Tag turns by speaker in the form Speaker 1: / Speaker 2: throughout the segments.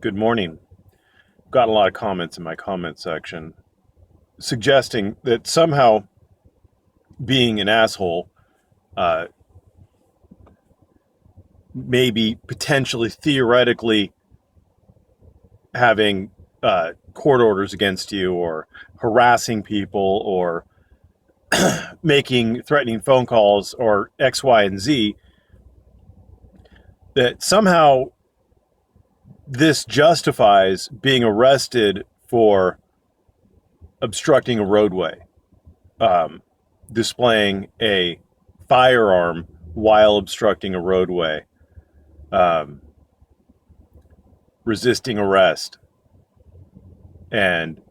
Speaker 1: Good morning. Got a lot of comments in my comment section suggesting that somehow being an asshole, uh, maybe potentially theoretically having court orders against you or harassing people or making threatening phone calls or X, Y, and Z, that somehow this justifies being arrested for obstructing a roadway, displaying a firearm while obstructing a roadway, resisting arrest, and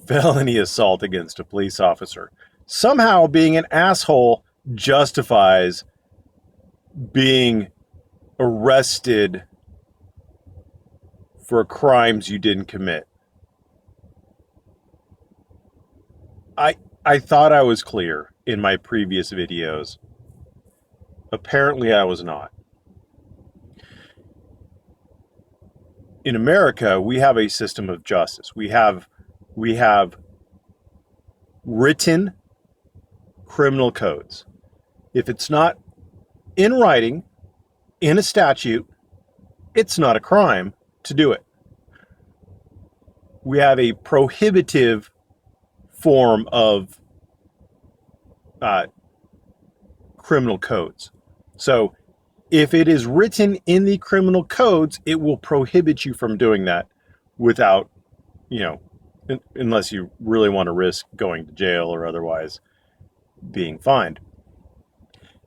Speaker 1: felony assault against a police officer. Somehow being an asshole justifies being arrested for crimes you didn't commit. I thought I was clear in my previous videos. Apparently I was not. In America, we have a system of justice. We have written criminal codes. If it's not in writing, in a statute, it's not a crime to do it. We have a prohibitive form of criminal codes. So if it is written in the criminal codes, it will prohibit you from doing that without, unless you really want to risk going to jail or otherwise being fined.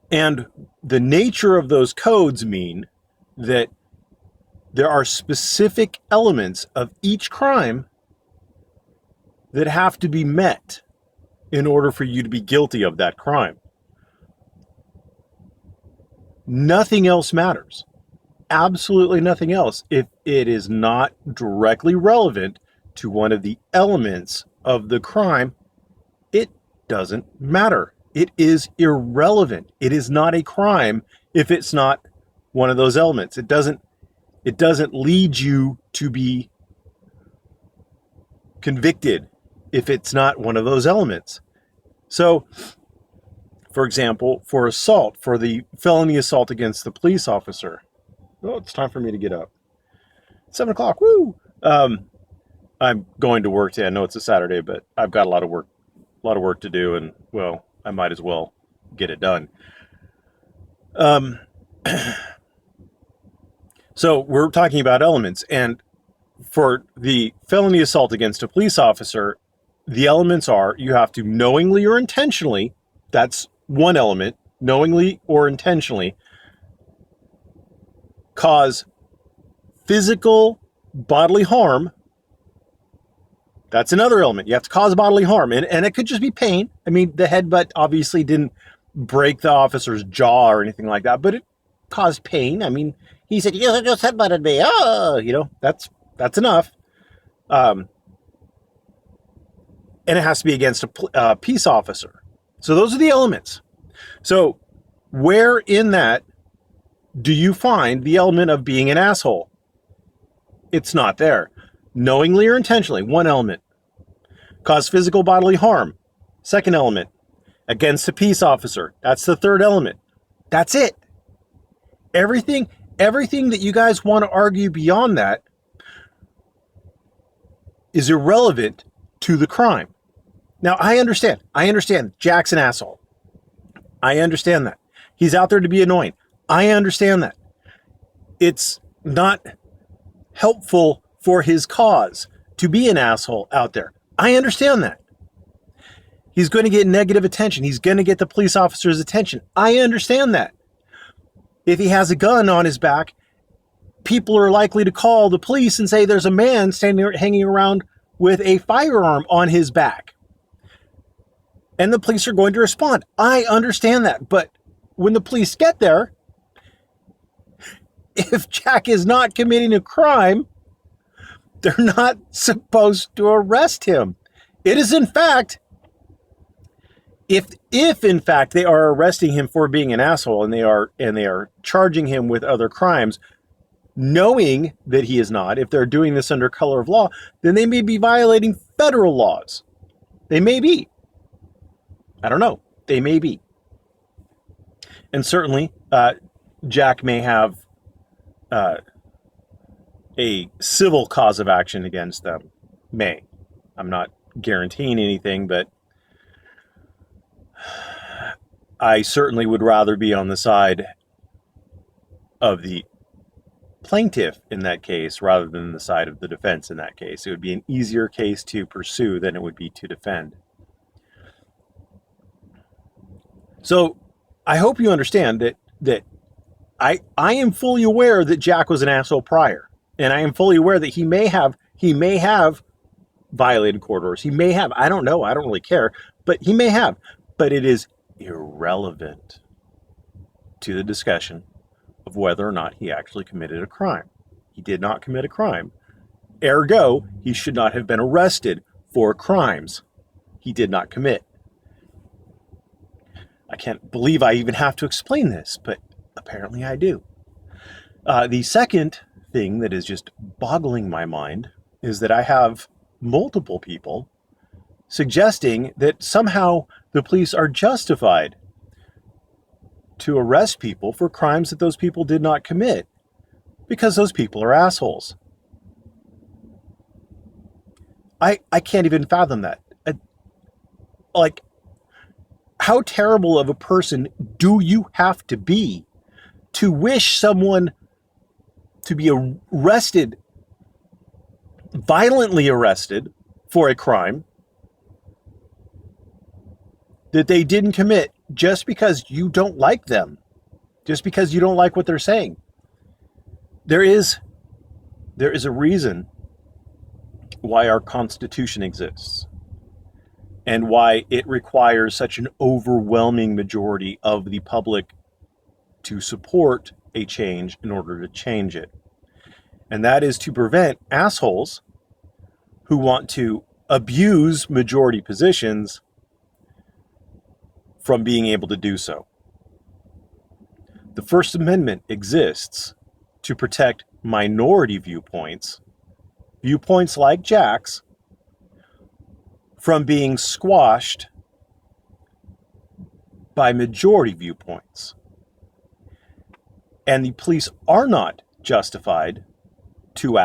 Speaker 1: And the nature of those codes mean that there are specific elements of each crime that have to be met in order for you to be guilty of that crime. Nothing else matters. Absolutely nothing else. If it is not directly relevant to one of the elements of the crime, it doesn't matter. It is irrelevant. It is not a crime if it's not one of those elements. It doesn't lead you to be convicted if it's not one of those elements. So, for example, for assault, for the felony assault against the police officer. Oh, it's time for me to get up. 7 o'clock, woo! I'm going to work today. I know it's a Saturday, but I've got a lot of work to do, and, well, I might as well get it done. So we're talking about elements, and for the felony assault against a police officer, the elements are you have to knowingly or intentionally, that's one element, knowingly or intentionally, cause physical bodily harm. That's another element. You have to cause bodily harm, and it could just be pain. I mean, the headbutt obviously didn't break the officer's jaw or anything like that, but it caused pain. I mean, he said, "You just headbutted me." Oh, that's enough. And it has to be against a peace officer. So those are the elements. So where in that do you find the element of being an asshole? It's not there. Knowingly or intentionally, one element. Cause physical bodily harm, second element. Against a peace officer, that's the third element. That's it. Everything that you guys want to argue beyond that is irrelevant to the crime. Now, I understand. Jack's an asshole. I understand that. He's out there to be annoying. I understand that. It's not helpful for his cause to be an asshole out there. I understand that. He's going to get negative attention. He's going to get the police officer's attention. I understand that. If he has a gun on his back, people are likely to call the police and say there's a man hanging around with a firearm on his back. And the police are going to respond. I understand that. But when the police get there, if Jack is not committing a crime, they're not supposed to arrest him. It is, in fact, if in fact they are arresting him for being an asshole and they are charging him with other crimes, knowing that he is not, if they're doing this under color of law, then they may be violating federal laws. They may be. I don't know. They may be. And certainly, Jack may have a civil cause of action against them. May. I'm not guaranteeing anything, but I certainly would rather be on the side of the plaintiff in that case rather than the side of the defense in that case. It would be an easier case to pursue than it would be to defend. So I hope you understand that I am fully aware that Jack was an asshole prior, and I am fully aware that he may have violated court orders. He may have. I don't know. I don't really care, but he may have. But it is irrelevant to the discussion of whether or not he actually committed a crime. He did not commit a crime. Ergo, he should not have been arrested for crimes he did not commit. I can't believe I even have to explain this, but apparently I do. The second thing that is just boggling my mind is that I have multiple people suggesting that somehow the police are justified to arrest people for crimes that those people did not commit because those people are assholes. I can't even fathom that. Like, how terrible of a person do you have to be to wish someone to be arrested, violently arrested for a crime that they didn't commit just because you don't like them, just because you don't like what they're saying? There is a reason why our Constitution exists and why it requires such an overwhelming majority of the public to support a change in order to change it. And that is to prevent assholes who want to abuse majority positions from being able to do so. The First Amendment exists to protect minority viewpoints like Jack's, from being squashed by majority viewpoints. And the police are not justified to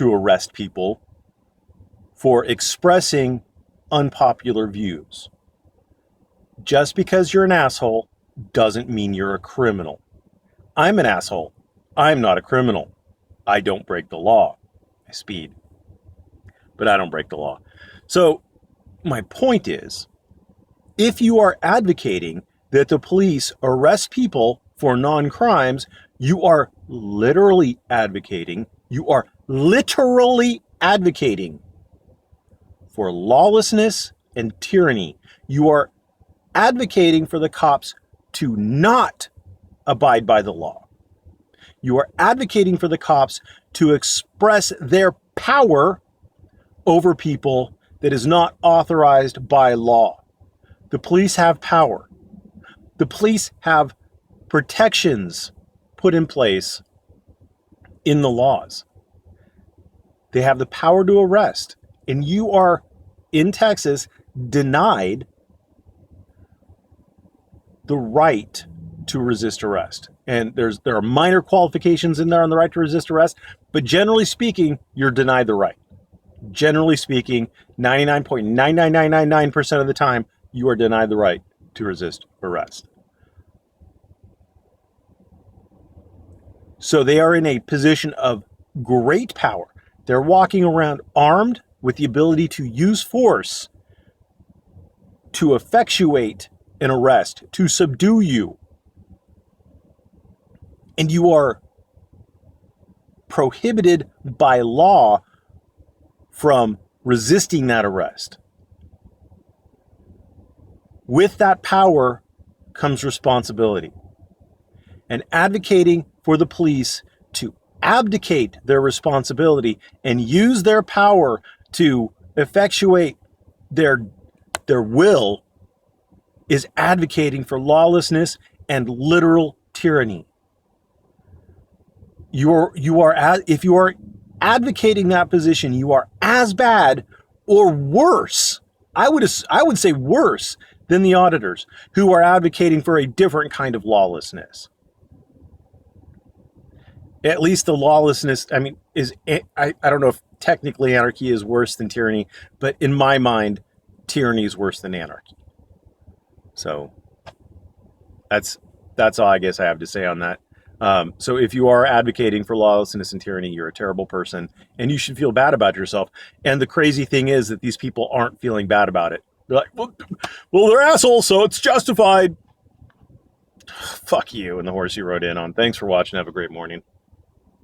Speaker 1: arrest people for expressing unpopular views. Just because you're an asshole doesn't mean you're a criminal. I'm an asshole. I'm not a criminal. I don't break the law. I speed, but I don't break the law. So my point is, if you are advocating that the police arrest people for non-crimes, you are literally advocating for lawlessness and tyranny. You are advocating for the cops to not abide by the law. You are advocating for the cops to express their power over people that is not authorized by law. The police have power. The police have protections put in place in the laws. They have the power to arrest. And you are, in Texas, denied the right to resist arrest. And there are minor qualifications in there on the right to resist arrest, but generally speaking, you're denied the right. Generally speaking, 99.99999% of the time, you are denied the right to resist arrest. So they are in a position of great power. They're walking around armed with the ability to use force to effectuate an arrest, to subdue you. And you are prohibited by law from resisting that arrest. With that power comes responsibility. And advocating for the police to abdicate their responsibility and use their power to effectuate their will is advocating for lawlessness and literal tyranny. if you are advocating that position, you are as bad or worse. I would say worse than the auditors who are advocating for a different kind of lawlessness. At least the lawlessness, I mean, I don't know if technically anarchy is worse than tyranny, but in my mind, tyranny is worse than anarchy. So that's all I guess I have to say on that. So if you are advocating for lawlessness and tyranny, you're a terrible person, and you should feel bad about yourself. And the crazy thing is that these people aren't feeling bad about it. They're like, well, they're assholes, so it's justified. Fuck you and the horse you rode in on. Thanks for watching. Have a great morning.